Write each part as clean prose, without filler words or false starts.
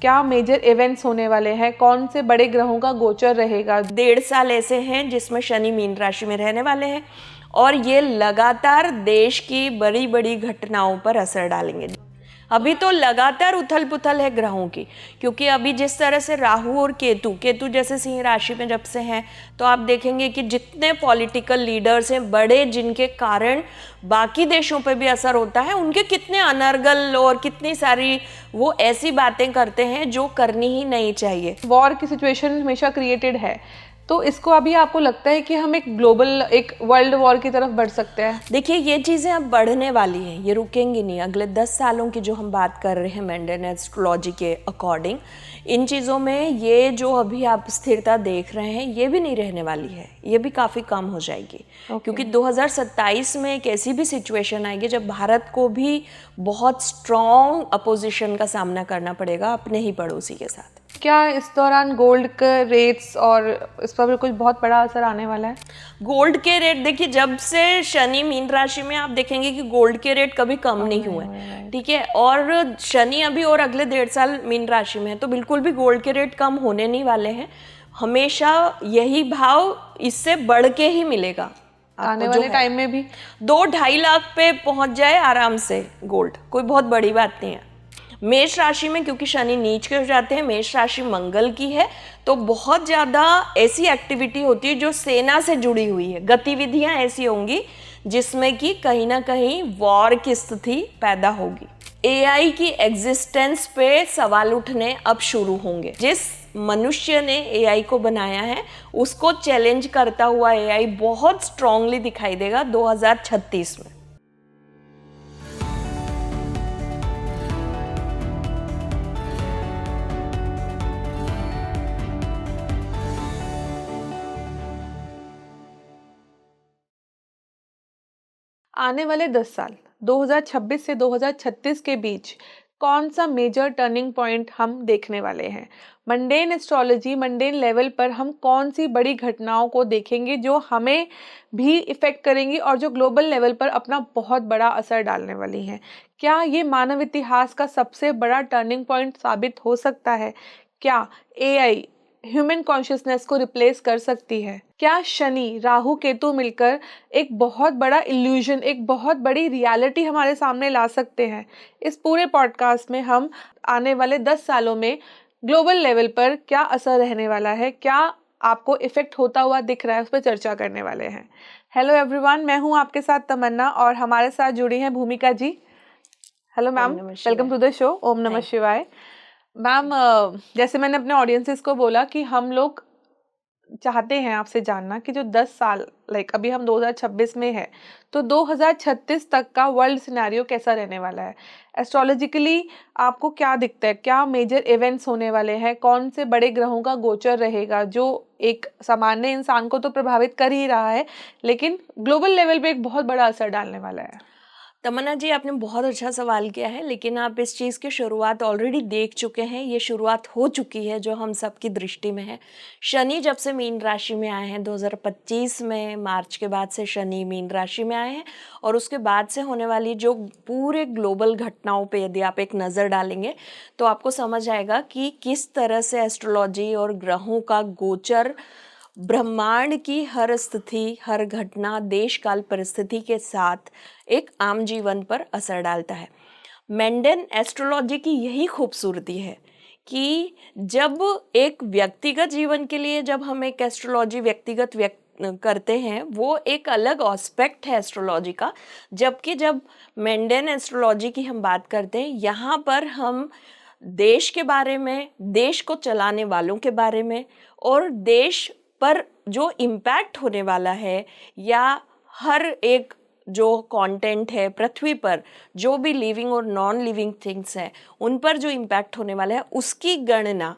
क्या major events होने वाले हैं, कौन से बड़े ग्रहों का गोचर रहेगा। 1.5 साल ऐसे हैं जिसमें शनि मीन राशि में रहने वाले हैं और ये लगातार देश की बड़ी बड़ी घटनाओं पर असर डालेंगे। अभी तो लगातार उथल पुथल है ग्रहों की, क्योंकि अभी जिस तरह से राहु और केतु जैसे सिंह राशि में जब से हैं, तो आप देखेंगे कि जितने पॉलिटिकल लीडर्स हैं बड़े, जिनके कारण बाकी देशों पे भी असर होता है, उनके कितने अनर्गल और कितनी सारी वो ऐसी बातें करते हैं जो करनी ही नहीं चाहिए। वॉर की सिचुएशन हमेशा क्रिएटेड है, तो इसको अभी आपको लगता है कि हम एक ग्लोबल, एक वर्ल्ड वॉर की तरफ बढ़ सकते हैं? देखिए, ये चीज़ें अब बढ़ने वाली हैं, ये रुकेंगी नहीं। अगले 10 सालों की जो हम बात कर रहे हैं मेंडेन एस्ट्रोलॉजी के अकॉर्डिंग, इन चीज़ों में ये जो अभी आप स्थिरता देख रहे हैं ये भी नहीं रहने वाली है, ये भी काफ़ी कम हो जाएगी। क्योंकि 2027 में एक ऐसी भी सिचुएशन आएगी जब भारत को भी बहुत स्ट्रॉन्ग अपोजिशन का सामना करना पड़ेगा अपने ही पड़ोसी के साथ। क्या इस दौरान गोल्ड के रेट्स और इस पर भी कुछ बहुत बड़ा असर आने वाला है? गोल्ड के रेट, देखिए, जब से शनि मीन राशि में, आप देखेंगे कि गोल्ड के रेट कभी कम नहीं हुए, ठीक है। और शनि अभी और अगले 1.5 साल मीन राशि में है, तो बिल्कुल भी गोल्ड के रेट कम होने नहीं वाले हैं। हमेशा यही भाव इससे बढ़ के ही मिलेगा आने वाले टाइम में भी। 2-2.5 लाख पे पहुंच जाए आराम से गोल्ड, कोई बहुत बड़ी बात नहीं है। मेष राशि में क्योंकि शनि नीच के हो जाते हैं, मेष राशि मंगल की है, तो बहुत ज़्यादा ऐसी एक्टिविटी होती है जो सेना से जुड़ी हुई है, गतिविधियां ऐसी होंगी जिसमें कि कहीं ना कहीं वॉर की स्थिति पैदा होगी। एआई की एग्जिस्टेंस पे सवाल उठने अब शुरू होंगे। जिस मनुष्य ने एआई को बनाया है उसको चैलेंज करता हुआ एआई बहुत स्ट्रांगली दिखाई देगा 2036 में। आने वाले 10 साल 2026 से 2036 के बीच कौन सा मेजर टर्निंग पॉइंट हम देखने वाले हैं? मंडेन एस्ट्रोलॉजी, मंडेन लेवल पर हम कौन सी बड़ी घटनाओं को देखेंगे जो हमें भी इफेक्ट करेंगी और जो ग्लोबल लेवल पर अपना बहुत बड़ा असर डालने वाली हैं? क्या ये मानव इतिहास का सबसे बड़ा टर्निंग पॉइंट साबित हो सकता है? क्या एआई ह्यूमन कॉन्शियसनेस को रिप्लेस कर सकती है? क्या शनि राहु केतु मिलकर एक बहुत बड़ा इल्यूजन, एक बहुत बड़ी रियलिटी हमारे सामने ला सकते हैं? इस पूरे पॉडकास्ट में हम आने वाले 10 सालों में ग्लोबल लेवल पर क्या असर रहने वाला है, क्या आपको इफेक्ट होता हुआ दिख रहा है, उस पर चर्चा करने वाले हैं। हेलो एवरीवन, मैं हूं आपके साथ तमन्ना और हमारे साथ जुड़ी हैं Bhumika ji. Hello ma'am, welcome to the show. ओम नमः शिवाय। मैम, जैसे मैंने अपने ऑडियंसेस को बोला कि हम लोग चाहते हैं आपसे जानना कि जो 10 साल, लाइक अभी हम 2026 में है, तो 2036 तक का वर्ल्ड सिनेरियो कैसा रहने वाला है? एस्ट्रोलॉजिकली आपको क्या दिखता है, क्या मेजर इवेंट्स होने वाले हैं, कौन से बड़े ग्रहों का गोचर रहेगा जो एक सामान्य इंसान को तो प्रभावित कर ही रहा है लेकिन ग्लोबल लेवल पे एक बहुत बड़ा असर डालने वाला है? तमन्ना जी, आपने बहुत अच्छा सवाल किया है, लेकिन आप इस चीज़ की शुरुआत ऑलरेडी देख चुके हैं। ये शुरुआत हो चुकी है जो हम सबकी दृष्टि में है। शनि जब से मीन राशि में आए हैं 2025 में, मार्च के बाद से शनि मीन राशि में आए हैं, और उसके बाद से होने वाली जो पूरे ग्लोबल घटनाओं पे यदि आप एक नज़र डालेंगे तो आपको समझ आएगा कि किस तरह से एस्ट्रोलॉजी और ग्रहों का गोचर ब्रह्मांड की हर स्थिति, हर घटना, देश काल परिस्थिति के साथ एक आम जीवन पर असर डालता है। मेंडेन एस्ट्रोलॉजी की यही खूबसूरती है कि जब एक व्यक्तिगत जीवन के लिए जब हम एक एस्ट्रोलॉजी व्यक्तिगत करते हैं, वो एक अलग एस्पेक्ट है एस्ट्रोलॉजी का। जबकि जब मेंडेन एस्ट्रोलॉजी की हम बात करते हैं, यहाँ पर हम देश के बारे में, देश को चलाने वालों के बारे में, और देश पर जो इम्पैक्ट होने वाला है, या हर एक जो कंटेंट है पृथ्वी पर, जो भी लिविंग और नॉन लिविंग थिंग्स हैं, उन पर जो इम्पैक्ट होने वाला है, उसकी गणना,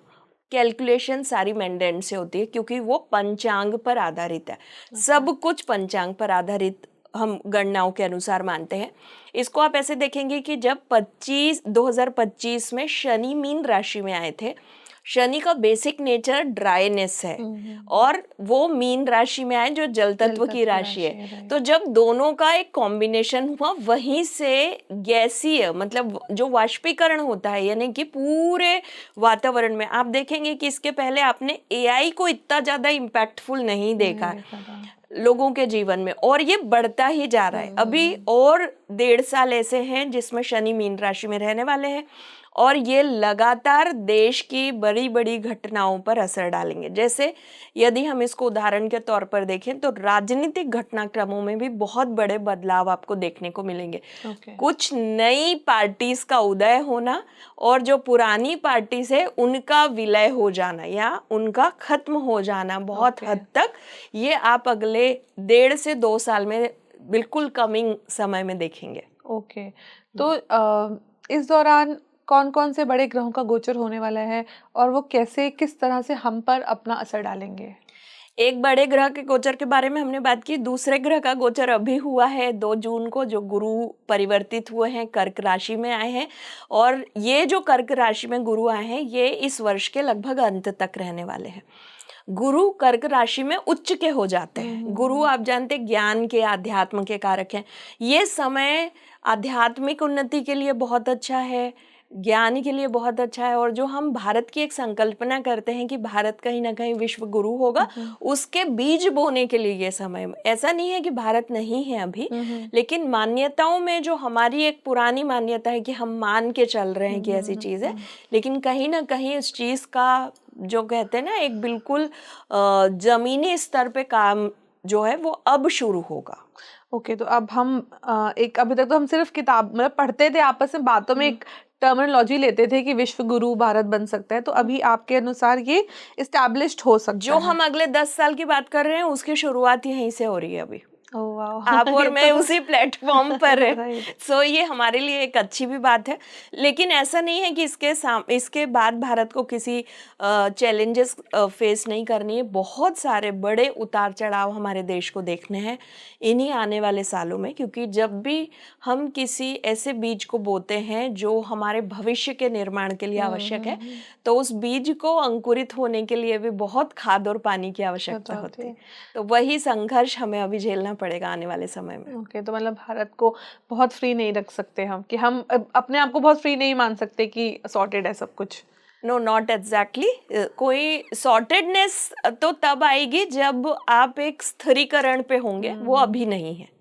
कैलकुलेशन सारी मेंडेन से होती है, क्योंकि वो पंचांग पर आधारित है। सब कुछ पंचांग पर आधारित हम गणनाओं के अनुसार मानते हैं। इसको आप ऐसे देखेंगे कि जब 2025 में शनि मीन राशि में आए थे, शनि का बेसिक नेचर ड्राईनेस है और वो मीन राशि में आए जो जल तत्व की राशि है। तो जब दोनों का एक कॉम्बिनेशन हुआ वहीं से गैसीय मतलब जो वाष्पीकरण होता है यानी कि पूरे वातावरण में आप देखेंगे कि इसके पहले आपने एआई को इतना ज्यादा इम्पैक्टफुल नहीं देखा लोगों के जीवन में और ये बढ़ता ही जा रहा है। अभी और 1.5 साल ऐसे हैं जिसमें शनि मीन राशि में रहने वाले हैं और ये लगातार देश की बड़ी बड़ी घटनाओं पर असर डालेंगे। जैसे यदि हम इसको उदाहरण के तौर पर देखें तो राजनीतिक घटनाक्रमों में भी बहुत बड़े बदलाव आपको देखने को मिलेंगे। कुछ नई पार्टीज का उदय होना और जो पुरानी पार्टीज है उनका विलय हो जाना या उनका खत्म हो जाना बहुत हद तक ये आप अगले 1.5 से 2 साल में बिल्कुल कमिंग समय में देखेंगे। तो इस दौरान कौन कौन से बड़े ग्रहों का गोचर होने वाला है और वो कैसे किस तरह से हम पर अपना असर डालेंगे? एक बड़े ग्रह के गोचर के बारे में हमने बात की। दूसरे ग्रह का गोचर अभी हुआ है 2 जून को, जो गुरु परिवर्तित हुए हैं, कर्क राशि में आए हैं और ये जो कर्क राशि में गुरु आए हैं ये इस वर्ष के लगभग अंत तक रहने वाले हैं। गुरु कर्क राशि में उच्च के हो जाते हैं। गुरु आप जानते ज्ञान के, अध्यात्म के कारक हैं। ये समय आध्यात्मिक उन्नति के लिए बहुत अच्छा है, ज्ञान के लिए बहुत अच्छा है और जो हम भारत की एक संकल्पना करते हैं कि भारत कहीं ना कहीं विश्व गुरु होगा, उसके बीज बोने के लिए ये समय। ऐसा नहीं है कि भारत नहीं है अभी, लेकिन मान्यताओं में जो हमारी एक पुरानी मान्यता है कि हम मान के चल रहे हैं कि ऐसी चीज है, लेकिन कहीं ना कहीं इस चीज का जो कहते हैं ना एक बिल्कुल जमीनी स्तर पे काम जो है वो अब शुरू होगा। तो अब हम एक अभी तक तो हम सिर्फ किताब मतलब पढ़ते थे, आपस में बातों में एक टर्मिनोलॉजी लेते थे कि विश्व गुरु भारत बन सकता है, तो अभी आपके अनुसार ये इस्टेब्लिश्ड हो सकता है? जो हम अगले 10 साल की बात कर रहे हैं उसकी शुरुआत यहीं से हो रही है अभी। आप और मैं उसी प्लेटफॉर्म पर है। सो ये हमारे लिए एक अच्छी भी बात है, लेकिन ऐसा नहीं है कि इसके बाद भारत को किसी चैलेंजेस फेस नहीं करनी है। बहुत सारे बड़े उतार चढ़ाव हमारे देश को देखने हैं इन्हीं आने वाले सालों में, क्योंकि जब भी हम किसी ऐसे बीज को बोते हैं जो हमारे भविष्य के निर्माण के लिए आवश्यक है, तो उस बीज को अंकुरित होने के लिए भी बहुत खाद और पानी की आवश्यकता होती है। तो वही संघर्ष हमें अभी झेलना पड़ेगा आने वाले समय में। तो मतलब भारत को बहुत फ्री नहीं रख सकते हम, कि हम अपने आप को बहुत फ्री नहीं मान सकते कि सॉर्टेड है सब कुछ। No, not exactly. कोई सॉर्टेडनेस तो तब आएगी जब आप एक स्थिरीकरण पे होंगे, वो अभी नहीं है।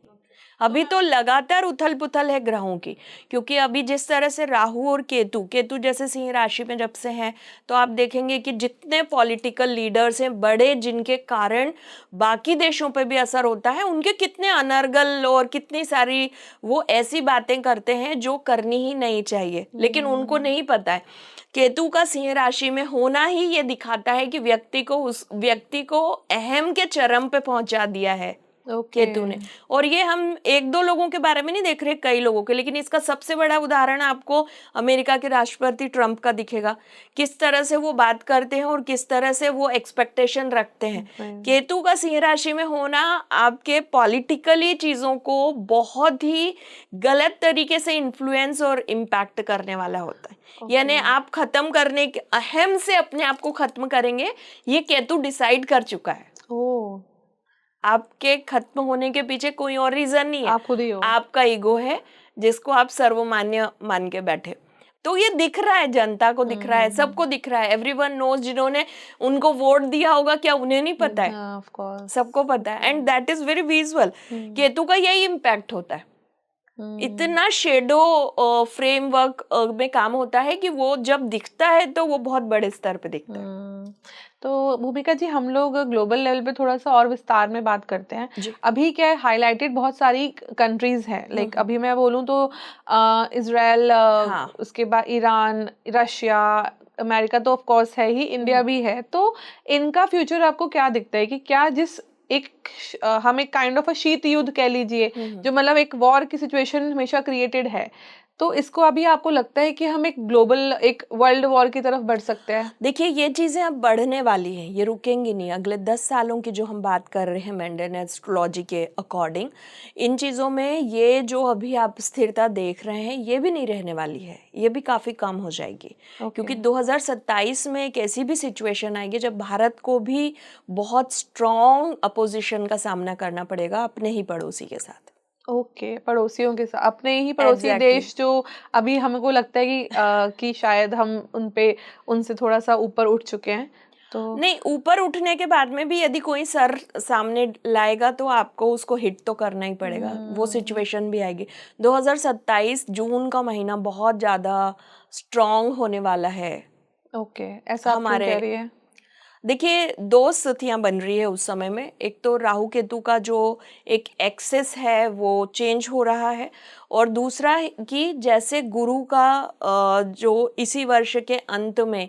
अभी तो लगातार उथल पुथल है ग्रहों की, क्योंकि अभी जिस तरह से राहु और केतु जैसे सिंह राशि में जब से हैं, तो आप देखेंगे कि जितने पॉलिटिकल लीडर्स हैं बड़े, जिनके कारण बाकी देशों पे भी असर होता है, उनके कितने अनर्गल और कितनी सारी वो ऐसी बातें करते हैं जो करनी ही नहीं चाहिए, लेकिन उनको नहीं पता है। केतु का सिंह राशि में होना ही ये दिखाता है कि उस व्यक्ति को अहम के चरम पे पहुंचा दिया है केतु ने। और ये हम 1-2 लोगों के बारे में नहीं देख रहे, कई लोगों के। लेकिन इसका सबसे बड़ा उदाहरण आपको अमेरिका के राष्ट्रपति ट्रंप का दिखेगा, किस तरह से वो बात करते हैं और किस तरह से वो एक्सपेक्टेशन रखते हैं। केतु का सिंह राशि में होना आपके पॉलिटिकली चीजों को बहुत ही गलत तरीके से इन्फ्लुएंस और इम्पैक्ट करने वाला होता है। यानी आप खत्म करने के अहम से अपने आप को खत्म करेंगे, ये केतु डिसाइड कर चुका है। आपके खत्म होने के पीछे कोई और रीजन नहीं है, आप खुद ही हो। आपका ईगो है जिसको आप सर्वमान्य मान के बैठे। तो ये दिख रहा है, जनता को दिख रहा है, सबको दिख रहा है। एवरीवन नोज, जिन्होंने उनको वोट दिया होगा, क्या उन्हें नहीं पता है? ऑफ कोर्स सबको पता है, and that is very visual. Ketu का यही इम्पैक्ट होता है। इतना शेडो फ्रेमवर्क में काम होता है कि वो जब दिखता है तो वो बहुत बड़े स्तर पे दिखता है। तो भूमिका जी, हम लोग ग्लोबल लेवल पे थोड़ा सा और विस्तार में बात करते हैं। अभी क्या है, हाईलाइटेड बहुत सारी कंट्रीज हैं, लाइक अभी मैं बोलूं तो इजराइल, उसके बाद ईरान, रशिया, अमेरिका तो ऑफ कोर्स है ही, इंडिया भी है। तो इनका फ्यूचर आपको क्या दिखता है कि क्या जिस हम एक काइंड ऑफ अ शीत युद्ध कह लीजिए, जो मतलब एक वॉर की सिचुएशन हमेशा क्रिएटेड है, तो इसको अभी आपको लगता है कि हम एक ग्लोबल, एक वर्ल्ड वॉर की तरफ बढ़ सकते हैं? देखिए, ये चीज़ें अब बढ़ने वाली हैं, ये रुकेंगी नहीं। अगले 10 सालों की जो हम बात कर रहे हैं मेंडेन एस्ट्रोलॉजी के अकॉर्डिंग, इन चीज़ों में ये जो अभी आप स्थिरता देख रहे हैं, ये भी नहीं रहने वाली है, ये भी काफ़ी कम हो जाएगी। क्योंकि 2027 में एक ऐसी भी सिचुएशन आएगी जब भारत को भी बहुत स्ट्रॉन्ग अपोजिशन का सामना करना पड़ेगा अपने ही पड़ोसी के साथ। ओके, पड़ोसियों के साथ, अपने ही पड़ोसी एग्जैक्टली देश जो अभी हमको लगता है कि शायद हम उनसे थोड़ा सा ऊपर उठ चुके हैं, तो नहीं, ऊपर उठने के बाद में भी यदि कोई सर सामने लाएगा तो आपको उसको हिट तो करना ही पड़ेगा, वो सिचुएशन भी आएगी। 2027 जून का महीना बहुत ज़्यादा स्ट्रॉन्ग होने वाला है ओके, ऐसा आप क्यों कह रही है? देखिए, दो स्थितियां बन रही है उस समय में। एक तो राहु केतु का जो एक एक्सेस है वो चेंज हो रहा है, और दूसरा है कि जैसे गुरु का जो इसी वर्ष के अंत में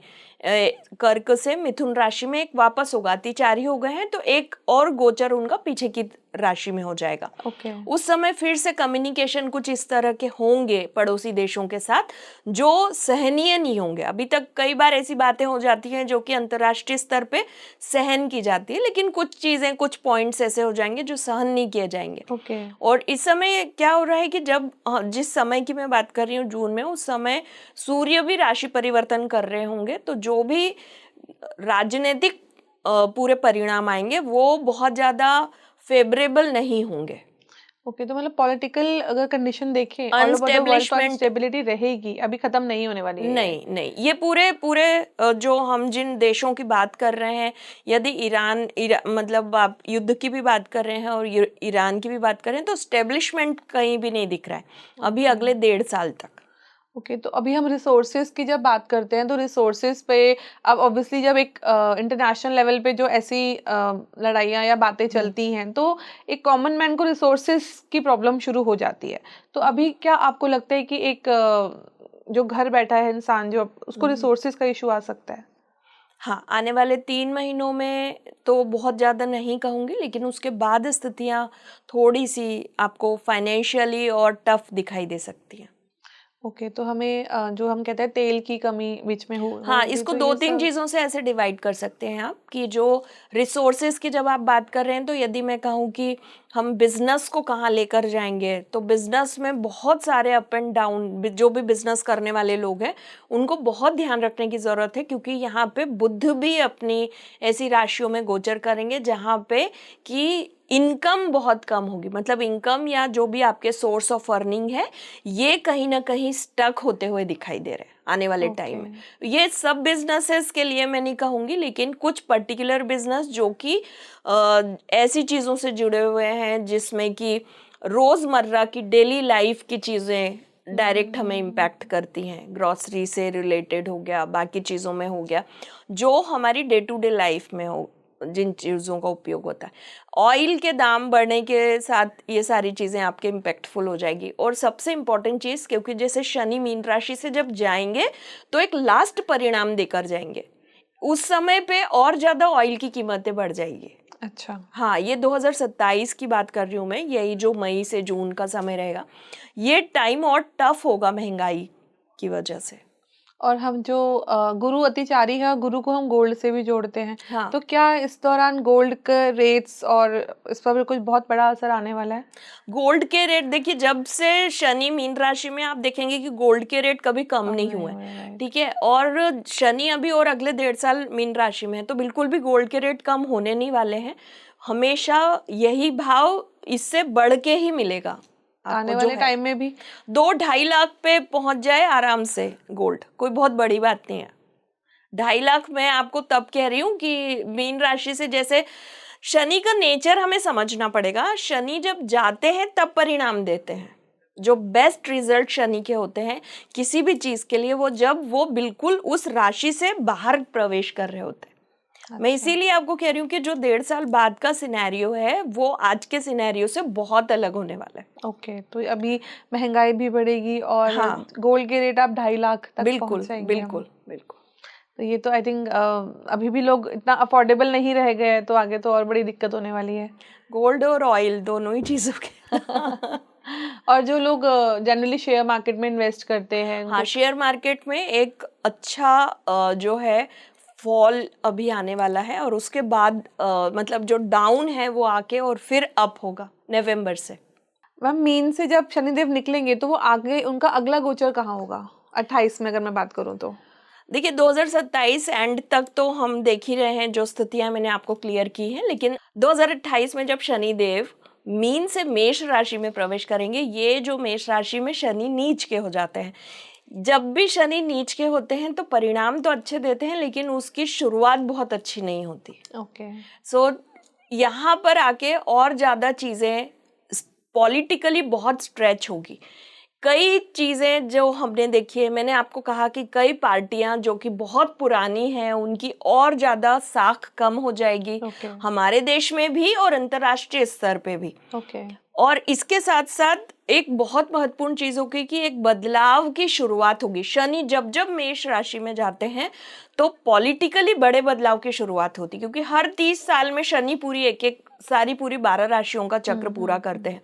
कर्क से मिथुन राशि में एक वापस होगा, अतिचारी हो गए हैं, तो एक और गोचर उनका पीछे की राशि में हो जाएगा। ओके, उस समय फिर से कम्युनिकेशन कुछ इस तरह के होंगे पड़ोसी देशों के साथ जो सहनीय नहीं होंगे। अभी तक कई बार ऐसी बातें हो जाती हैं जो कि अंतर्राष्ट्रीय स्तर पे सहन की जाती है, लेकिन कुछ चीजें, कुछ पॉइंट्स ऐसे हो जाएंगे जो सहन नहीं किए जाएंगे। ओके, और इस समय क्या हो रहा है कि जब जिस समय की मैं बात कर रही हूँ जून में, उस समय सूर्य भी राशि परिवर्तन कर रहे होंगे, तो जो भी राजनीतिक पूरे परिणाम आएंगे वो बहुत ज्यादा फेवरेबल नहीं होंगे। ओके, तो मतलब पॉलिटिकल अगर कंडीशन देखें ऑल ओवर द वर्ल्ड तो अनस्टेब्लिशमेंट अनस्टेबिलिटी रहेगी, अभी खत्म नहीं होने वाली है ये। नहीं नहीं, ये पूरे पूरे जो हम जिन देशों की बात कर रहे हैं, यदि मतलब आप युद्ध की भी बात कर रहे हैं और ईरान की भी बात कर रहे हैं, तो स्टेब्लिशमेंट कहीं भी नहीं दिख रहा है अभी अगले 1.5 साल तक। ओके, तो अभी हम रिसोर्सेज की जब बात करते हैं तो रिसोर्सेज पे अब ऑब्वियसली जब एक इंटरनेशनल लेवल पे जो ऐसी लड़ाइयाँ या बातें चलती हैं तो एक कॉमन मैन को रिसोर्सेज की प्रॉब्लम शुरू हो जाती है। तो अभी क्या आपको लगता है कि एक जो घर बैठा है इंसान जो उसको रिसोर्सेज का इशू आ सकता है? हाँ, आने वाले 3 महीनों में तो बहुत ज़्यादा नहीं कहूँगी, लेकिन उसके बाद स्थितियाँ थोड़ी सी आपको फाइनेंशियली और टफ दिखाई दे सकती हैं। ओके, तो हमें जो हम कहते हैं तेल की कमी बीच में हाँ, होगी, इसको तो दो ये तीन सब चीज़ों से ऐसे डिवाइड कर सकते हैं आप कि जो रिसोर्सेज की जब आप बात कर रहे हैं, तो यदि मैं कहूँ कि हम बिजनेस को कहाँ लेकर जाएंगे, तो बिजनेस में बहुत सारे अप एंड डाउन, जो भी बिजनेस करने वाले लोग हैं उनको बहुत ध्यान रखने की ज़रूरत है, क्योंकि यहाँ पे बुध भी अपनी ऐसी राशियों में गोचर करेंगे जहाँ पे कि इनकम बहुत कम होगी। मतलब इनकम या जो भी आपके सोर्स ऑफ अर्निंग है, ये कहीं ना कहीं स्टक होते हुए दिखाई दे रहे हैं आने वाले टाइम में। ये सब बिजनेसेस के लिए मैं नहीं कहूँगी, लेकिन कुछ पर्टिकुलर बिजनेस जो कि ऐसी चीज़ों से जुड़े हुए हैं जिसमें कि रोज़मर्रा की डेली लाइफ की चीज़ें डायरेक्ट हमें इम्पैक्ट करती हैं। ग्रॉसरी से रिलेटेड हो गया, बाकी चीज़ों में हो गया, जो हमारी डे टू डे लाइफ में हो, जिन चीज़ों का उपयोग होता है। ऑयल के दाम बढ़ने के साथ ये सारी चीज़ें आपके इम्पैक्टफुल हो जाएगी। और सबसे इम्पॉर्टेंट चीज़, क्योंकि जैसे शनि मीन राशि से जब जाएंगे तो एक लास्ट परिणाम देकर जाएंगे, उस समय पे और ज़्यादा ऑयल की कीमतें बढ़ जाएगी। अच्छा, हाँ, ये 2027 की बात कर रही हूँ मैं, यही जो मई से जून का समय रहेगा, ये टाइम और टफ होगा महंगाई की वजह से। और हम जो गुरु अतिचारी है, गुरु को हम गोल्ड से भी जोड़ते हैं, हाँ, तो क्या इस दौरान गोल्ड के रेट्स और इस पर भी कुछ बहुत बड़ा असर आने वाला है? गोल्ड के रेट देखिए, जब से शनि मीन राशि में, आप देखेंगे कि गोल्ड के रेट कभी कम नहीं हुए, राइट। ठीक है। और शनि अभी और अगले 1.5 साल मीन राशि में है, तो बिल्कुल भी गोल्ड के रेट कम होने नहीं वाले हैं। हमेशा यही भाव इससे बढ़ के ही मिलेगा आपको, आने जो वाले है टाइम में भी 2-2.5 लाख पे पहुंच जाए आराम से गोल्ड, कोई बहुत बड़ी बात नहीं है। 2.5 लाख मैं आपको तब कह रही हूँ कि मीन राशि से, जैसे शनि का नेचर हमें समझना पड़ेगा। शनि जब जाते हैं तब परिणाम देते हैं। जो बेस्ट रिजल्ट शनि के होते हैं किसी भी चीज के लिए, वो जब वो बिल्कुल उस राशि से बाहर प्रवेश कर रहे होते हैं। मैं इसीलिए आपको कह रही हूँ कि जो 1.5 साल बाद का सिनेरियो है वो आज के सिनेरियो से बहुत अलग होने वाला है। ओके, तो अभी महंगाई भी बढ़ेगी और हाँ, गोल्ड के रेट आप 2.5 लाख तक बिल्कुल पहुंच जाएंगे हम। बिल्कुल बिल्कुल। तो ये तो आई थिंक अभी भी लोग इतना अफोर्डेबल नहीं रह गए, तो आगे तो और बड़ी दिक्कत होने वाली है। गोल्ड और ऑयल दोनों ही चीजों के और जो लोग जनरली शेयर मार्केट में इन्वेस्ट करते हैं हाँ, उनको शेयर मार्केट में एक अच्छा जो है फॉल अभी आने वाला है, और उसके बाद मतलब जो डाउन है वो आके और फिर अप होगा नवंबर से। मैम मीन से जब शनिदेव निकलेंगे तो वो आगे उनका अगला गोचर कहाँ होगा 28 में अगर मैं बात करूँ तो? देखिए 2027 एंड तक तो हम देख ही रहे हैं, जो स्थितियां मैंने आपको क्लियर की हैं, लेकिन 2028 में जब शनिदेव मीन से मेष राशि में प्रवेश करेंगे, ये जो मेष राशि में शनि नीच के हो जाते हैं, जब भी शनि नीच के होते हैं तो परिणाम तो अच्छे देते हैं, लेकिन उसकी शुरुआत बहुत अच्छी नहीं होती। ओके सो यहाँ पर आके और ज़्यादा चीज़ें पॉलिटिकली बहुत स्ट्रेच होगी। कई चीज़ें जो हमने देखी है, मैंने आपको कहा कि कई पार्टियां जो कि बहुत पुरानी हैं उनकी और ज़्यादा साख कम हो जाएगी, ओके हमारे देश में भी और अंतर्राष्ट्रीय स्तर पे भी। ओके और इसके साथ साथ एक बहुत महत्वपूर्ण चीज होगी कि एक बदलाव की शुरुआत होगी। शनि जब जब मेष राशि में जाते हैं तो पॉलिटिकली बड़े बदलाव की शुरुआत होती है, क्योंकि हर 30 साल में शनि पूरी एक सारी पूरी 12 राशियों का चक्र पूरा करते हैं।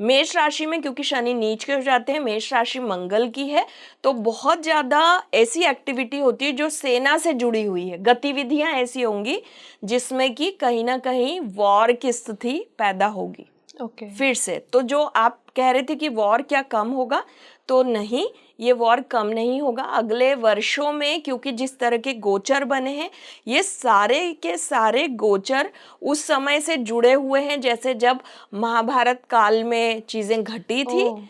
मेष राशि में क्योंकि शनि नीच के हो जाते हैं, मेष राशि मंगल की है, तो बहुत ज्यादा ऐसी एक्टिविटी होती है जो सेना से जुड़ी हुई है, गतिविधियां ऐसी होंगी जिसमें कि कहीं ना कहीं वॉर की स्थिति पैदा होगी। ओके फिर से तो जो आप कह रहे थे कि वॉर क्या कम होगा, तो नहीं, ये वॉर कम नहीं होगा अगले वर्षों में, क्योंकि जिस तरह के गोचर बने हैं ये सारे के सारे गोचर उस समय से जुड़े हुए हैं जैसे जब महाभारत काल में चीजें घटी थी। ओह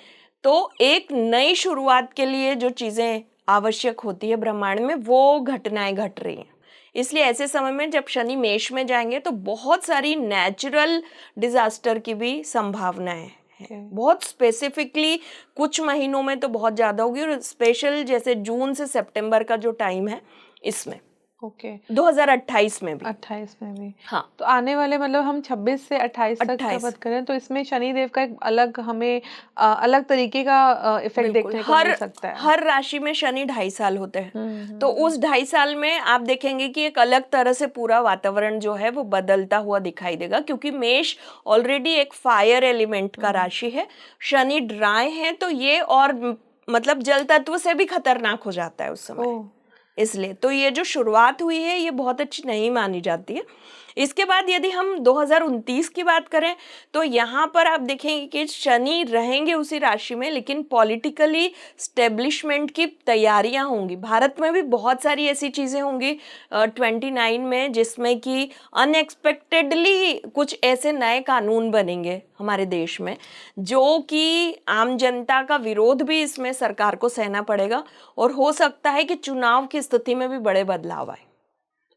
तो एक नई शुरुआत के लिए जो चीजें आवश्यक होती है ब्रह्मांड में, वो घटनाएं घट रही हैं। इसलिए ऐसे समय में जब शनि मेष में जाएंगे तो बहुत सारी नेचुरल डिजास्टर की भी संभावनाएं हैं। Okay. बहुत स्पेसिफिकली कुछ महीनों में तो बहुत ज्यादा होगी, और स्पेशल जैसे जून से सितंबर का जो टाइम है इसमें, ओके 2028 में भी। 28 में भी। हाँ, तो आने वाले मतलब हम 26 से 28 तक का 28 बात करें तो इसमें शनिदेव का एक अलग हमें अलग तरीके का इफेक्ट बिल्कुल। देखने को मिल सकता है। हर राशि में शनि 2.5 साल होते हैं, तो हम्म। उस 2.5 साल में आप देखेंगे कि एक अलग तरह से पूरा वातावरण जो है वो बदलता हुआ दिखाई देगा, क्योंकि मेष ऑलरेडी एक फायर एलिमेंट का राशि है, शनि ड्राई है, तो ये और मतलब जल तत्व से भी खतरनाक हो जाता है उस समय। ओह इसलिए तो ये जो शुरुआत हुई है ये बहुत अच्छी नहीं मानी जाती है। इसके बाद यदि हम 2029 की बात करें तो यहाँ पर आप देखेंगे कि शनि रहेंगे उसी राशि में, लेकिन पॉलिटिकली स्टेब्लिशमेंट की तैयारियां होंगी। भारत में भी बहुत सारी ऐसी चीज़ें होंगी 29 में, जिसमें कि अनएक्सपेक्टेडली कुछ ऐसे नए कानून बनेंगे हमारे देश में, जो कि आम जनता का विरोध भी इसमें सरकार को सहना पड़ेगा, और हो सकता है कि चुनाव की स्थिति में भी बड़े बदलाव आए।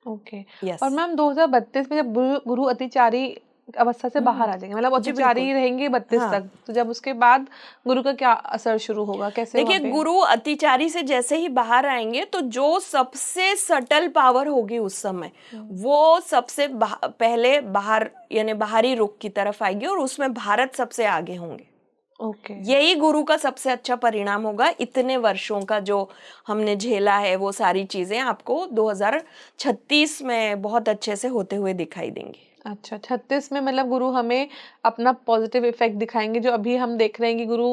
Okay Yes. और मैम 2032 में जब गुरु अतिचारी अवस्था से बाहर आ जाएंगे, मतलब जी, अतिचारी बिल्कुल। रहेंगे 32 हाँ। तक, तो जब उसके बाद गुरु का क्या असर शुरू होगा, कैसे देखिए वहाँ पे? गुरु अतिचारी से जैसे ही बाहर आएंगे तो जो सबसे सटल पावर होगी उस समय, वो सबसे पहले बाहर यानी बाहरी रुख की तरफ आएगी, और उसमें भारत सबसे आगे होंगे। ओके यही गुरु का सबसे अच्छा परिणाम होगा। इतने वर्षों का जो हमने झेला है वो सारी चीजें आपको 2036 में बहुत अच्छे से होते हुए दिखाई देंगी। अच्छा 36 में मतलब गुरु हमें अपना पॉजिटिव इफेक्ट दिखाएंगे। जो अभी हम देख रहे हैं कि गुरु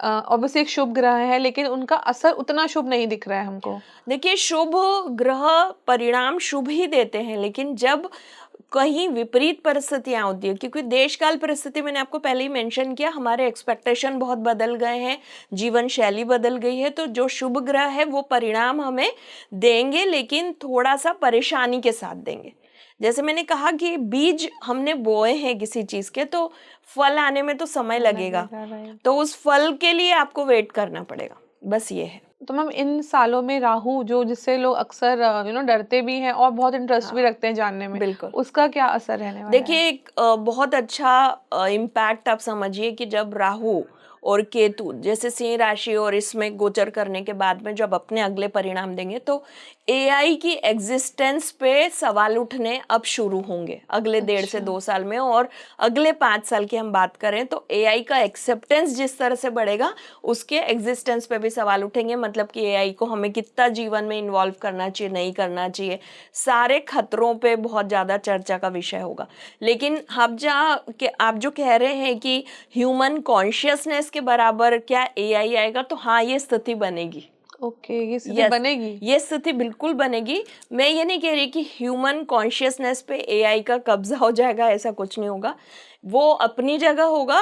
ऑब्वियसली एक शुभ ग्रह है, लेकिन उनका असर उतना शुभ नहीं दिख रहा है हमको। देखिए शुभ ग्रह परिणाम शुभ ही देते हैं, लेकिन जब कहीं विपरीत परिस्थितियां होती है, क्योंकि देश काल परिस्थिति मैंने आपको पहले ही मेंशन किया, हमारे एक्सपेक्टेशन बहुत बदल गए हैं, जीवन शैली बदल गई है, तो जो शुभ ग्रह है वो परिणाम हमें देंगे, लेकिन थोड़ा सा परेशानी के साथ देंगे। जैसे मैंने कहा कि बीज हमने बोए हैं किसी चीज के, तो फल आने में तो समय लगेगा, राइट। तो उस फल के लिए आपको वेट करना पड़ेगा, बस ये है। तो मैम इन सालों में राहु जो जिससे लोग अक्सर डरते भी हैं और बहुत इंटरेस्ट भी रखते हैं जानने में, बिल्कुल। उसका क्या असर रहने वाला है? देखिए एक बहुत अच्छा इम्पैक्ट आप समझिए कि जब राहु और केतु जैसे सिंह राशि और इसमें गोचर करने के बाद में जब अपने अगले परिणाम देंगे, तो एआई की एग्जिस्टेंस पे सवाल उठने अब शुरू होंगे अगले 1.5 से 2 साल में, और अगले 5 साल की हम बात करें तो एआई का एक्सेप्टेंस जिस तरह से बढ़ेगा उसके एग्जिस्टेंस पे भी सवाल उठेंगे। मतलब कि एआई को हमें कितना जीवन में इन्वॉल्व करना चाहिए, नहीं करना चाहिए, सारे खतरों पे बहुत ज़्यादा चर्चा का विषय होगा। लेकिन आप जो कह रहे हैं कि ह्यूमन कॉन्शियसनेस माइनस के बराबर क्या एआई आएगा, तो हाँ ये स्थिति बनेगी। ओके, ये स्थिति Yes, बनेगी। ये स्थिति बिल्कुल बनेगी। मैं ये नहीं कह रही कि ह्यूमन कॉन्शियसनेस पे एआई का कब्जा हो जाएगा, ऐसा कुछ नहीं होगा। वो अपनी जगह होगा,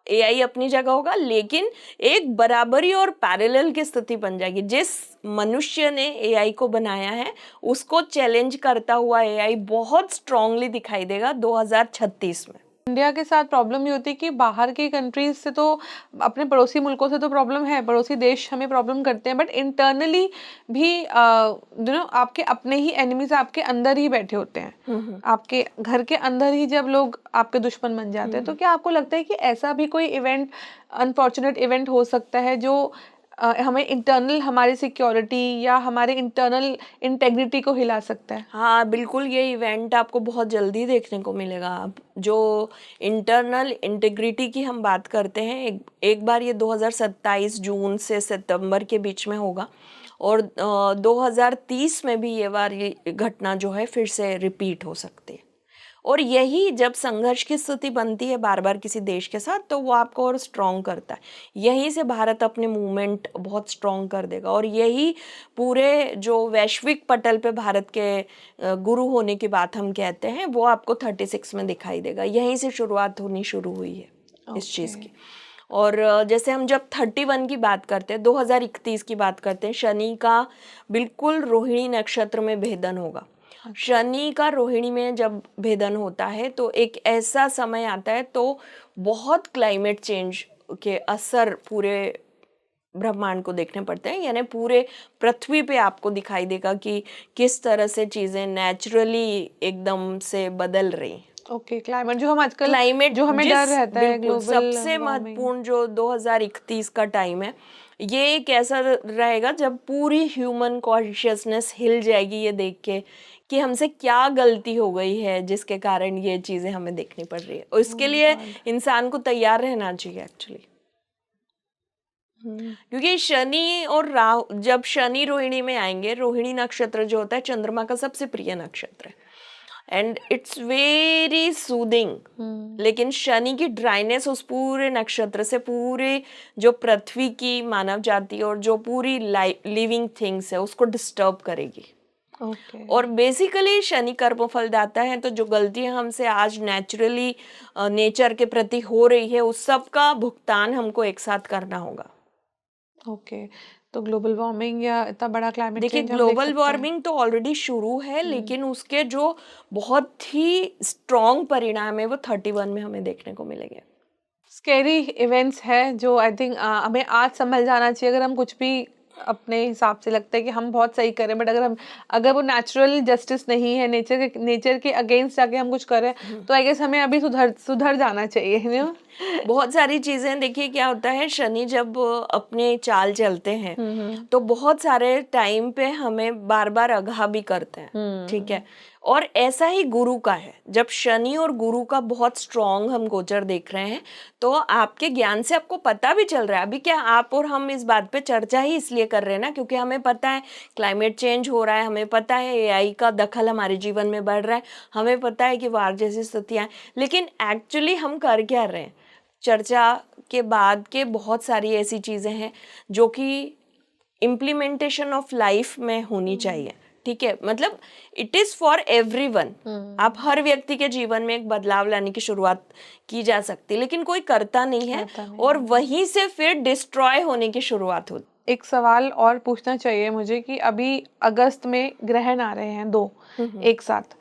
एआई अपनी जगह होगा, लेकिन एक बराबरी और पैरेलल की स्थिति बन जाएगी। जिस मनुष्य ने एआई को बनाया है उसको चैलेंज करता हुआ एआई बहुत स्ट्रांगली दिखाई देगा 2036 में। इंडिया के साथ प्रॉब्लम ये होती है कि बाहर की कंट्रीज से तो, अपने पड़ोसी मुल्कों से तो प्रॉब्लम है, पड़ोसी देश हमें प्रॉब्लम करते हैं, बट इंटरनली भी आपके अपने ही एनिमीज आपके अंदर ही बैठे होते हैं। आपके घर के अंदर ही जब लोग आपके दुश्मन बन जाते हैं, तो क्या आपको लगता है कि ऐसा भी कोई इवेंट, अनफॉर्चुनेट इवेंट हो सकता है जो हमें इंटरनल हमारी सिक्योरिटी या हमारे इंटरनल इंटेग्रिटी को हिला सकता है? हाँ बिल्कुल, ये इवेंट आपको बहुत जल्दी देखने को मिलेगा। अब जो इंटरनल इंटीग्रिटी की हम बात करते हैं, एक बार ये 2027 जून से सितंबर के बीच में होगा, और 2030 में भी ये बार ये घटना जो है फिर से रिपीट हो सकती है। और यही जब संघर्ष की स्थिति बनती है बार बार किसी देश के साथ, तो वो आपको और स्ट्रॉन्ग करता है। यहीं से भारत अपने मूवमेंट बहुत स्ट्रॉन्ग कर देगा, और यही पूरे जो वैश्विक पटल पे भारत के गुरु होने की बात हम कहते हैं, वो आपको 36 में दिखाई देगा। यहीं से शुरुआत होनी शुरू हुई है इस चीज़ की। और जैसे हम जब 31 की बात करते हैं, 2031 की बात करते हैं, शनि का बिल्कुल रोहिणी नक्षत्र में भेदन होगा। शनि का रोहिणी में जब भेदन होता है तो एक ऐसा समय आता है तो बहुत क्लाइमेट चेंज के असर पूरे ब्रह्मांड को देखने पड़ते हैं। यानी पूरे पृथ्वी पे आपको दिखाई देगा कि किस तरह से चीज़ें नेचुरली एकदम से बदल रही हैं। ओके, क्लाइमेट जो हम आजकल, क्लाइमेट जो हमें डर रहता है, बिल्कुल ग्लोबल सबसे वार्मिंग। महत्वपूर्ण जो 2031 का टाइम है, ये एक ऐसा रहेगा जब पूरी ह्यूमन कॉन्शियसनेस हिल जाएगी ये देख के कि हमसे क्या गलती हो गई है जिसके कारण ये चीज़ें हमें देखनी पड़ रही है। और इसके लिए इंसान को तैयार रहना चाहिए एक्चुअली। क्योंकि शनि और राहु, जब शनि रोहिणी में आएंगे, रोहिणी नक्षत्र जो होता है चंद्रमा का सबसे प्रिय नक्षत्र है, एंड इट्स वेरी सूदिंग। लेकिन शनि की ड्राइनेस उस पूरे नक्षत्र से पूरे जो पृथ्वी की मानव जाति और जो पूरी लिविंग थिंग्स है उसको डिस्टर्ब करेगी। और बेसिकली शनि कर्मफल दाता है, तो जो गलतियां हमसे आज नेचुरली नेचर के प्रति हो रही है उस सब का भुगतान हमको एक साथ करना होगा। ओके, तो ग्लोबल वार्मिंग या इतना बड़ा क्लाइमेट देखिए, चेंज हम देख ग्लोबल सकते हैं। वार्मिंग तो ऑलरेडी शुरू है, लेकिन उसके जो बहुत ही स्ट्रॉन्ग परिणाम है वो 31 में हमें देखने को मिलेंगे। स्कैरी इवेंट्स है जो आई थिंक हमें आज संभल जाना चाहिए। अगर हम कुछ भी अपने हिसाब से लगता है कि हम बहुत सही करें, बट अगर वो नेचुरल जस्टिस नहीं है, नेचर के अगेंस्ट जाके हम कुछ करें, तो आई गेस हमें अभी सुधर जाना चाहिए, यू नो। बहुत सारी चीजें, देखिए क्या होता है, शनि जब अपने चाल चलते हैं तो बहुत सारे टाइम पे हमें बार बार आगाह भी करते हैं, ठीक है। और ऐसा ही गुरु का है, जब शनि और गुरु का बहुत स्ट्रॉन्ग हम गोचर देख रहे हैं तो आपके ज्ञान से आपको पता भी चल रहा है। अभी क्या आप और हम इस बात पे चर्चा ही इसलिए कर रहे हैं ना, क्योंकि हमें पता है क्लाइमेट चेंज हो रहा है, हमें पता है एआई का दखल हमारे जीवन में बढ़ रहा है, हमें पता है कि वार जैसी स्थितियाँ, लेकिन एक्चुअली हम कर क्या रहे हैं? चर्चा के बाद के बहुत सारी ऐसी चीज़ें हैं जो कि इम्प्लीमेंटेशन ऑफ लाइफ में होनी चाहिए, ठीक है। मतलब इट इज़ फॉर एवरीवन। आप हर व्यक्ति के जीवन में एक बदलाव लाने की शुरुआत की जा सकती है, लेकिन कोई करता नहीं है, और वहीं से फिर डिस्ट्रॉय होने की शुरुआत होती। एक सवाल और पूछना चाहिए मुझे कि अभी अगस्त में ग्रहण आ रहे हैं 2 एक साथ,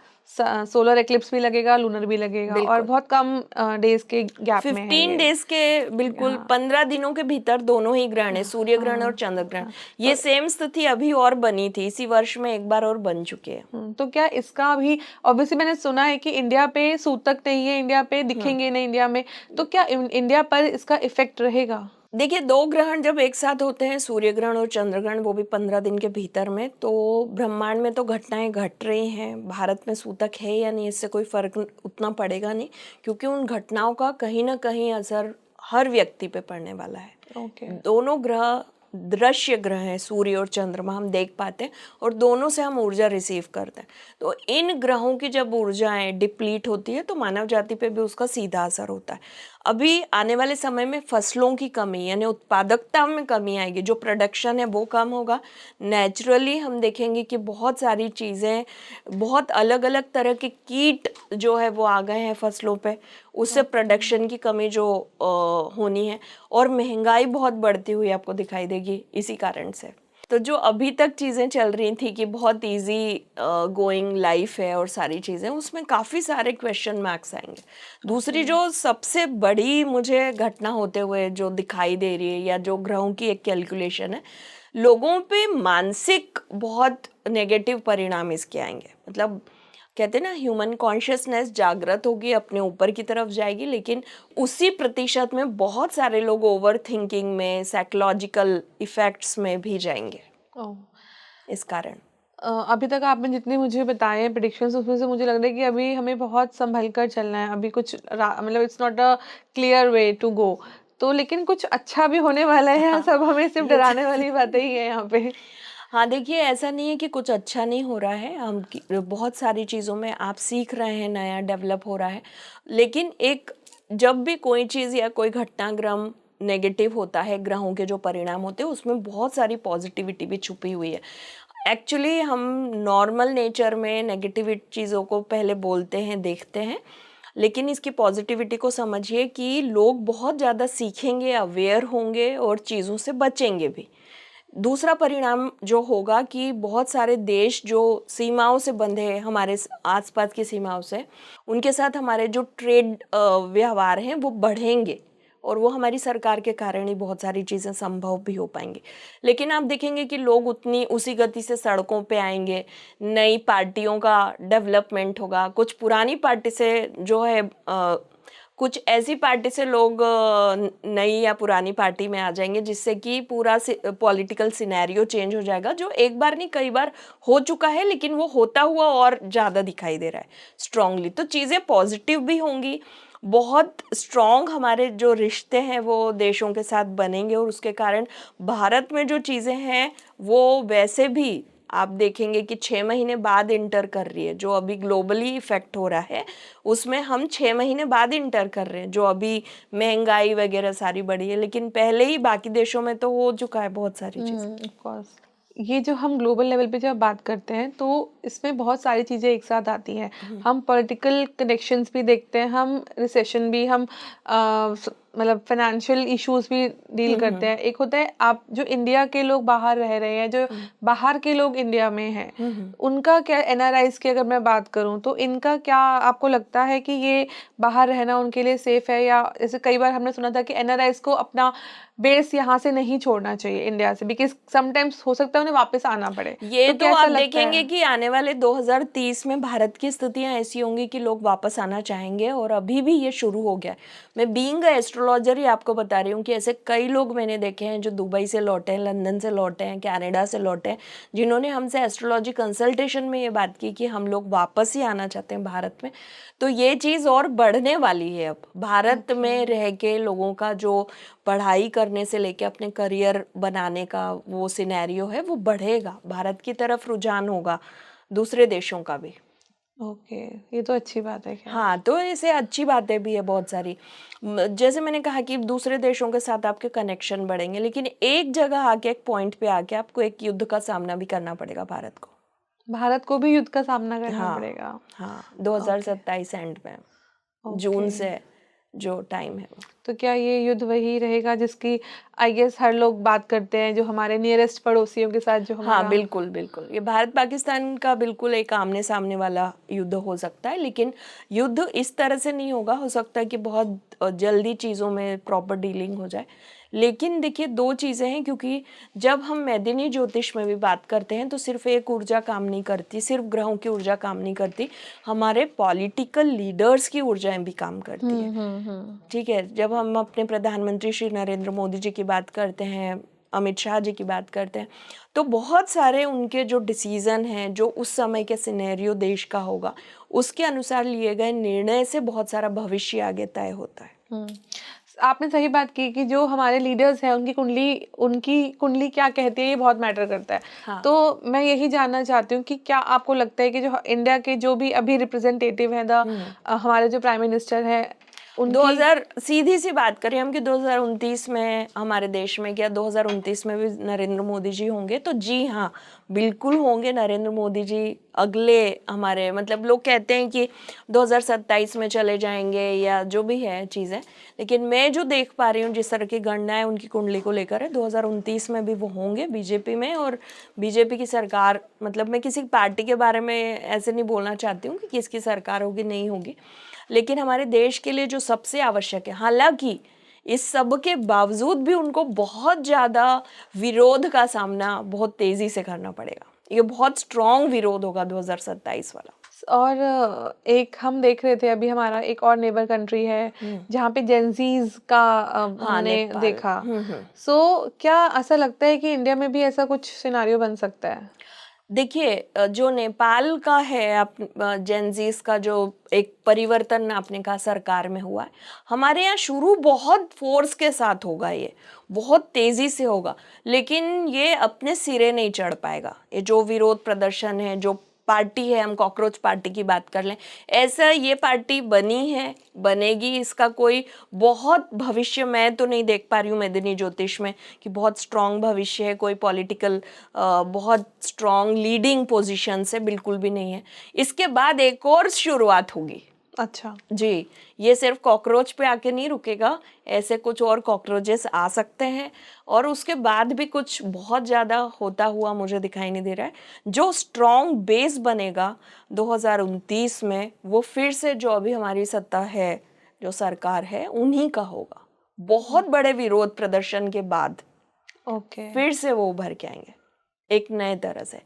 सोलर एक्लिप्स भी लगेगा, लूनर भी लगेगा, और बहुत कम डेज के गैप में है 15 डेज के, बिल्कुल 15 दिनों के भीतर दोनों ही ग्रहण है, सूर्य ग्रहण और चंद्र ग्रहण। ये सेम स्थिति अभी और बनी थी, इसी वर्ष में एक बार और बन चुके हैं। तो क्या इसका अभी, ऑब्वियसली मैंने सुना है कि इंडिया पे सूतक नहीं है, इंडिया पे दिखेंगे नहीं इंडिया में, तो क्या इंडिया पर इसका इफेक्ट रहेगा? देखिए, 2 ग्रहण जब एक साथ होते हैं, सूर्य ग्रहण और चंद्र ग्रहण, वो भी 15 दिन के भीतर में, तो ब्रह्मांड में तो घटनाएं घट रही हैं। भारत में सूतक है या नहीं, इससे कोई फर्क उतना पड़ेगा नहीं, क्योंकि उन घटनाओं का कहीं ना कहीं असर हर व्यक्ति पे पड़ने वाला है। दोनों ग्रह दृश्य ग्रह हैं, सूर्य और चंद्रमा, हम देख पाते हैं और दोनों से हम ऊर्जा रिसीव करते हैं। तो इन ग्रहों की जब ऊर्जाएं डिप्लीट होती है तो मानव जाति पे भी उसका सीधा असर होता है। अभी आने वाले समय में फसलों की कमी यानी उत्पादकता में कमी आएगी, जो प्रोडक्शन है वो कम होगा। नेचुरली हम देखेंगे कि बहुत सारी चीज़ें, बहुत अलग अलग तरह के कीट जो है वो आ गए हैं फसलों पे, उससे प्रोडक्शन की कमी जो होनी है, और महंगाई बहुत बढ़ती हुई आपको दिखाई देगी इसी कारण से। तो जो अभी तक चीज़ें चल रही थी कि बहुत इजी गोइंग लाइफ है और सारी चीज़ें, उसमें काफ़ी सारे क्वेश्चन मार्क्स आएंगे। दूसरी जो सबसे बड़ी मुझे घटना होते हुए जो दिखाई दे रही है, या जो ग्रहों की एक कैलकुलेशन है, लोगों पे मानसिक बहुत नेगेटिव परिणाम इसके आएंगे। मतलब कहते हैं ना, ह्यूमन कॉन्शियसनेस जागृत होगी, अपने ऊपर की तरफ जाएगी, लेकिन उसी प्रतिशत में बहुत सारे लोग ओवर थिंकिंग में, साइकोलॉजिकल इफेक्ट्स में भी जाएंगे ओह। इस कारण। अभी तक आपने जितने मुझे बताए हैं प्रिडिक्शंस, उसमें से मुझे लग रहा है कि अभी हमें बहुत संभल कर चलना है। अभी कुछ मतलब it's not a clear way to go. तो लेकिन कुछ अच्छा भी होने वाला है, या हाँ, सब हमें सिर्फ ये डराने वाली बातें ही है यहाँ पे? हाँ, देखिए, ऐसा नहीं है कि कुछ अच्छा नहीं हो रहा है। बहुत सारी चीज़ों में आप सीख रहे हैं, नया डेवलप हो रहा है। लेकिन एक, जब भी कोई चीज़ या कोई घटनाक्रम नेगेटिव होता है, ग्रहों के जो परिणाम होते हैं उसमें बहुत सारी पॉजिटिविटी भी छुपी हुई है। एक्चुअली हम नॉर्मल नेचर में नेगेटिव चीज़ों को पहले बोलते हैं, देखते हैं, लेकिन इसकी पॉजिटिविटी को समझिए कि लोग बहुत ज़्यादा सीखेंगे, अवेयर होंगे और चीज़ों से बचेंगे भी। दूसरा परिणाम जो होगा कि बहुत सारे देश जो सीमाओं से बंधे हैं, हमारे आसपास की सीमाओं से, उनके साथ हमारे जो ट्रेड व्यवहार हैं वो बढ़ेंगे, और वो हमारी सरकार के कारण ही बहुत सारी चीज़ें संभव भी हो पाएंगी। लेकिन आप देखेंगे कि लोग उतनी उसी गति से सड़कों पे आएंगे, नई पार्टियों का डेवलपमेंट होगा, कुछ पुरानी पार्टी से जो है कुछ ऐसी पार्टी से लोग नई या पुरानी पार्टी में आ जाएंगे, जिससे कि पूरा पॉलिटिकल सिनेरियो चेंज हो जाएगा, जो एक बार नहीं कई बार हो चुका है, लेकिन वो होता हुआ और ज़्यादा दिखाई दे रहा है स्ट्रांगली। तो चीज़ें पॉजिटिव भी होंगी, बहुत स्ट्रॉन्ग हमारे जो रिश्ते हैं वो देशों के साथ बनेंगे, और उसके कारण भारत में जो चीज़ें हैं वो वैसे भी आप देखेंगे कि 6 महीने बाद इंटर कर रही है। जो अभी ग्लोबली इफेक्ट हो रहा है उसमें हम 6 महीने बाद इंटर कर रहे हैं। जो अभी महंगाई वगैरह सारी बढ़ी है, लेकिन पहले ही बाकी देशों में तो हो चुका है बहुत सारी चीज़ें। Of course. ये जो हम ग्लोबल लेवल पे जब बात करते हैं तो इसमें बहुत सारी चीज़ें एक साथ आती हैं। हम पॉलिटिकल कनेक्शंस भी देखते हैं, हम रिसेशन भी, हम मतलब फाइनेंशियल इश्यूज भी डील करते हैं। एक होता है आप जो इंडिया के लोग बाहर रह रहे हैं, जो बाहर के लोग इंडिया में हैं, उनका क्या, एनआरआईज की अगर मैं बात करूं तो इनका क्या आपको लगता है कि ये बाहर रहना उनके लिए सेफ है? या जैसे कई बार हमने सुना था कि एनआरआईज को अपना बेस यहाँ से नहीं छोड़ना चाहिए इंडिया से, बिकॉज समटाइम्स हो सकता है उन्हें वापस आना पड़े। ये तो कैसा आप लगता देखेंगे है? कि आने वाले 2030 में भारत की स्थितियां ऐसी होंगी कि लोग वापस आना चाहेंगे, और अभी भी ये शुरू हो गया है। मैं बीइंग एस्ट्रोलॉजर ही आपको बता रही हूँ कि ऐसे कई लोग मैंने देखे हैं जो दुबई से लौटे हैं, लंदन से लौटे हैं, कनाडा से लौटे हैं, जिन्होंने हमसे एस्ट्रोलॉजी कंसल्टेशन में ये बात की कि हम लोग वापस ही आना चाहते हैं भारत में। तो ये चीज़ और बढ़ने वाली है। अब भारत में रह के लोगों का जो पढ़ाई करने से लेके अपने करियर बनाने का वो सिनेरियो है वो बढ़ेगा, भारत की तरफ रुझान होगा, दूसरे देशों का भी। ओके, ये तो अच्छी बात है। खैर, हाँ, तो ऐसे अच्छी बातें भी है बहुत सारी। जैसे मैंने कहा कि दूसरे देशों के साथ आपके कनेक्शन बढ़ेंगे, लेकिन एक जगह आके, एक पॉइंट पे आके आपको एक युद्ध का सामना भी करना पड़ेगा भारत को। भारत को भी युद्ध का सामना करना हाँ, पड़ेगा। हाँ, ओके 2027 एंड में, ओके। जून से जो टाइम है वो। तो क्या ये युद्ध वही रहेगा जिसकी आई गेस हर लोग बात करते हैं, जो हमारे नियरेस्ट पड़ोसियों के साथ जो हाँ, हमारा? बिल्कुल बिल्कुल, ये भारत पाकिस्तान का बिल्कुल एक आमने सामने वाला युद्ध हो सकता है, लेकिन युद्ध इस तरह से नहीं होगा। हो सकता है कि बहुत जल्दी चीज़ों में प्रॉपर डीलिंग हो जाए। लेकिन देखिए, दो चीज़ें हैं, क्योंकि जब हम मैदिनी ज्योतिष में भी बात करते हैं तो सिर्फ एक ऊर्जा काम नहीं करती, सिर्फ ग्रहों की ऊर्जा काम नहीं करती, हमारे पॉलिटिकल लीडर्स की ऊर्जाएं भी काम करती है। ठीक है, जब हम अपने प्रधानमंत्री श्री नरेंद्र मोदी जी की बात करते हैं, अमित शाह जी की बात करते हैं, तो बहुत सारे उनके जो डिसीज़न हैं, जो उस समय के सिनेरियो देश का होगा उसके अनुसार लिए गए निर्णय से बहुत सारा भविष्य आगे तय होता है। आपने सही बात की कि जो हमारे लीडर्स हैं उनकी कुंडली क्या कहती है, ये बहुत मैटर करता है। हाँ। तो मैं यही जानना चाहती हूँ कि क्या आपको लगता है कि जो इंडिया के जो भी अभी रिप्रेजेंटेटिव हैं, हमारे जो प्राइम मिनिस्टर हैं, उनकी 2000 सीधी सी बात करें हम कि 2029 में हमारे देश में क्या 2029 में भी नरेंद्र मोदी जी होंगे, तो जी हाँ, बिल्कुल होंगे नरेंद्र मोदी जी। अगले हमारे मतलब लोग कहते हैं कि 2027 में चले जाएंगे या जो भी है चीज़ें, लेकिन मैं जो देख पा रही हूँ जिस तरह की गणना है उनकी कुंडली को लेकर है, 2029 में भी वो होंगे बीजेपी में। और बीजेपी की सरकार, मतलब मैं किसी पार्टी के बारे में ऐसे नहीं बोलना चाहती हूँ कि किसकी सरकार होगी नहीं होगी, लेकिन हमारे देश के लिए जो सबसे आवश्यक है, हालांकि इस सब के बावजूद भी उनको बहुत ज़्यादा विरोध का सामना बहुत तेज़ी से करना पड़ेगा। ये बहुत स्ट्रॉन्ग विरोध होगा 2027 वाला। और एक हम देख रहे थे अभी हमारा एक और नेबर कंट्री है जहाँ पे जेंजीज का हाँ, हमने नेपाल। देखा। सो क्या ऐसा लगता है कि इंडिया में भी ऐसा कुछ सिनारियो बन सकता है? देखिए, जो नेपाल का है जेंजीस का जो एक परिवर्तन आपने कहा सरकार में हुआ है, हमारे यहाँ शुरू बहुत फोर्स के साथ होगा, ये बहुत तेजी से होगा, लेकिन ये अपने सिरे नहीं चढ़ पाएगा। ये जो विरोध प्रदर्शन है, जो पार्टी है, हम कॉकरोच पार्टी की बात कर लें, ऐसा ये पार्टी बनी है, बनेगी, इसका कोई बहुत भविष्य मैं तो नहीं देख पा रही हूँ मेदिनी ज्योतिष में कि बहुत स्ट्रांग भविष्य है, कोई पॉलिटिकल बहुत स्ट्रांग लीडिंग पोजीशन से, बिल्कुल भी नहीं है। इसके बाद एक और शुरुआत होगी। अच्छा जी, ये सिर्फ कॉकरोच पे आके नहीं रुकेगा, ऐसे कुछ और कॉकरोचेस आ सकते हैं और उसके बाद भी कुछ बहुत ज़्यादा होता हुआ मुझे दिखाई नहीं दे रहा है। जो स्ट्रॉन्ग बेस बनेगा 2029 में, वो फिर से जो अभी हमारी सत्ता है, जो सरकार है, उन्हीं का होगा। बहुत बड़े विरोध प्रदर्शन के बाद ओके फिर से वो उभर के आएंगे एक नए तरह से।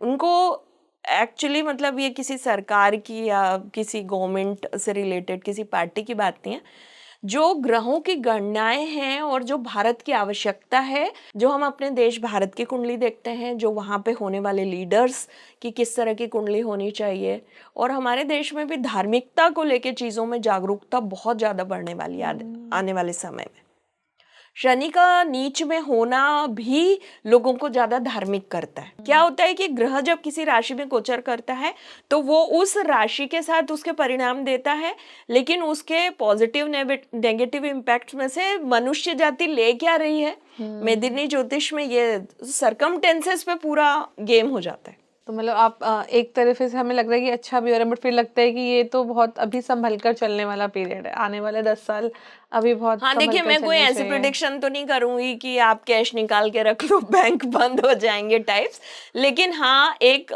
उनको एक्चुअली मतलब ये किसी सरकार की या किसी गवर्नमेंट से रिलेटेड किसी पार्टी की बात नहीं है। जो ग्रहों की गणनाएं हैं और जो भारत की आवश्यकता है, जो हम अपने देश भारत की कुंडली देखते हैं, जो वहाँ पे होने वाले लीडर्स की किस तरह की कुंडली होनी चाहिए, और हमारे देश में भी धार्मिकता को लेके चीज़ों में जागरूकता बहुत ज़्यादा बढ़ने वाली है आने वाले समय में। शनि का नीच में होना भी लोगों को ज्यादा धार्मिक करता है। क्या होता है कि ग्रह जब किसी राशि में गोचर करता है तो वो उस राशि के साथ उसके परिणाम देता है, लेकिन उसके पॉजिटिव नेगेटिव इम्पैक्ट में से मनुष्य जाति ले क्या रही है, मेदिनी ज्योतिष में ये सरकमटेंसेस पे पूरा गेम हो जाता है। तो मतलब आप एक तरफ से हमें लग रहा है कि अच्छा भी हो रहा है, बट फिर लगता है कि ये तो बहुत अभी संभल कर चलने वाला पीरियड है, आने वाले 10 साल अभी बहुत हाँ, संभल देखिए, कर मैं कोई चलने ऐसी चाहिए। प्रिडिक्शन तो नहीं करूंगी कि आप कैश निकाल के रख लो बैंक बंद हो जाएंगे टाइप्स, लेकिन हाँ, एक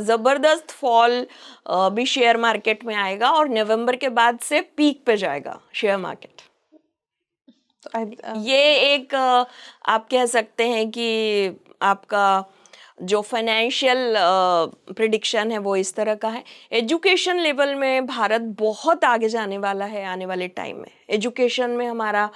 जबरदस्त फॉल भी शेयर मार्केट में आएगा और नवंबर के बाद से पीक पे जाएगा शेयर मार्केट। तो ये एक आप कह सकते हैं कि आपका जो फाइनेंशियल प्रिडिक्शन है वो इस तरह का है। एजुकेशन लेवल में भारत बहुत आगे जाने वाला है आने वाले टाइम में। एजुकेशन में हमारा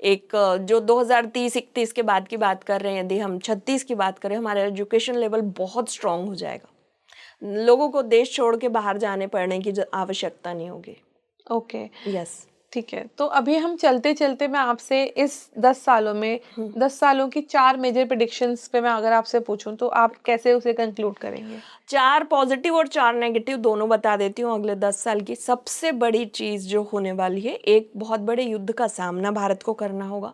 एक जो 2030-31 के बाद की बात कर रहे हैं, यदि हम 36 की बात करें, हमारा एजुकेशन लेवल बहुत स्ट्रांग हो जाएगा। लोगों को देश छोड़ के बाहर जाने पड़ने की आवश्यकता नहीं होगी। ओके यस, ठीक है। तो अभी हम चलते चलते मैं आपसे इस 10 सालों में 10 सालों की 4 मेजर प्रेडिक्शंस पे मैं अगर आपसे पूछूं तो आप कैसे उसे कंक्लूड करेंगे? 4 पॉजिटिव और 4 नेगेटिव दोनों बता देती हूँ। अगले 10 साल की सबसे बड़ी चीज़ जो होने वाली है, एक बहुत बड़े युद्ध का सामना भारत को करना होगा,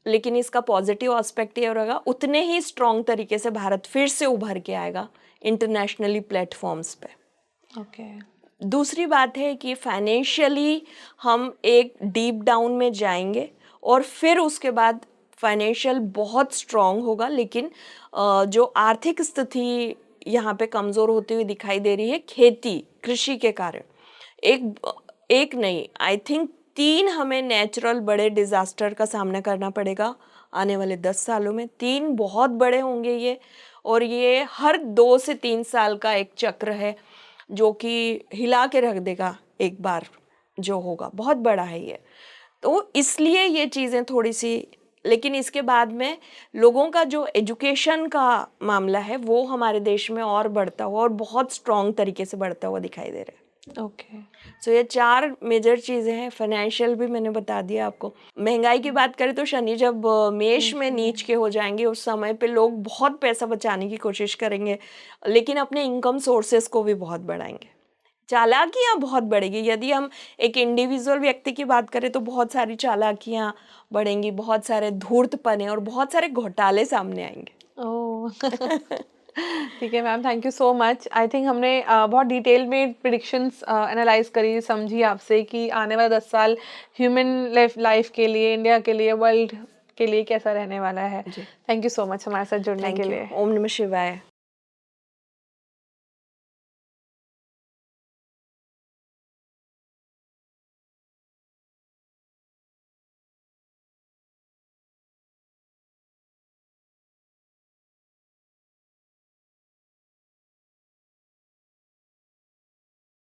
लेकिन इसका पॉजिटिव एस्पेक्ट ये रहेगा, उतने ही स्ट्रॉन्ग तरीके से भारत फिर से उभर के आएगा इंटरनेशनली प्लेटफॉर्म्स पे। ओके दूसरी बात है कि फाइनेंशियली हम एक डीप डाउन में जाएंगे और फिर उसके बाद फाइनेंशियल बहुत स्ट्रॉन्ग होगा, लेकिन जो आर्थिक स्थिति यहाँ पे कमज़ोर होती हुई दिखाई दे रही है खेती कृषि के कारण। एक नहीं, आई थिंक 3 हमें नेचुरल बड़े डिज़ास्टर का सामना करना पड़ेगा आने वाले 10 सालों में। 3 बहुत बड़े होंगे ये, और ये हर 2 से 3 साल का एक चक्र है जो कि हिला के रख देगा एक बार, जो होगा बहुत बड़ा है ये। तो इसलिए ये चीज़ें थोड़ी सी, लेकिन इसके बाद में लोगों का जो एजुकेशन का मामला है वो हमारे देश में और बढ़ता हुआ और बहुत स्ट्रॉन्ग तरीके से बढ़ता हुआ दिखाई दे रहा है। ओके सो ये 4 मेजर चीज़ें हैं। फाइनेंशियल भी मैंने बता दिया आपको। महंगाई की बात करें तो शनि जब मेष में नीच के हो जाएंगे, उस समय पे लोग बहुत पैसा बचाने की कोशिश करेंगे, लेकिन अपने इनकम सोर्सेस को भी बहुत बढ़ाएंगे। चालाकियाँ बहुत बढ़ेगी। यदि हम एक इंडिविजुअल व्यक्ति की बात करें तो बहुत सारी चालाकियाँ बढ़ेंगी, बहुत सारे धूर्तपने और बहुत सारे घोटाले सामने आएंगे। ओह! ठीक है ma'am, thank you so much. I think हमने बहुत डिटेल में प्रेडिक्शंस एनालाइज़ करी, समझी आपसे कि आने वाले 10 साल ह्यूमन लाइफ के लिए, इंडिया के लिए, वर्ल्ड के लिए कैसा रहने वाला है। जी। थैंक यू सो मच हमारे साथ जुड़ने थैंक के यू। लिए। ओम नमः शिवाय।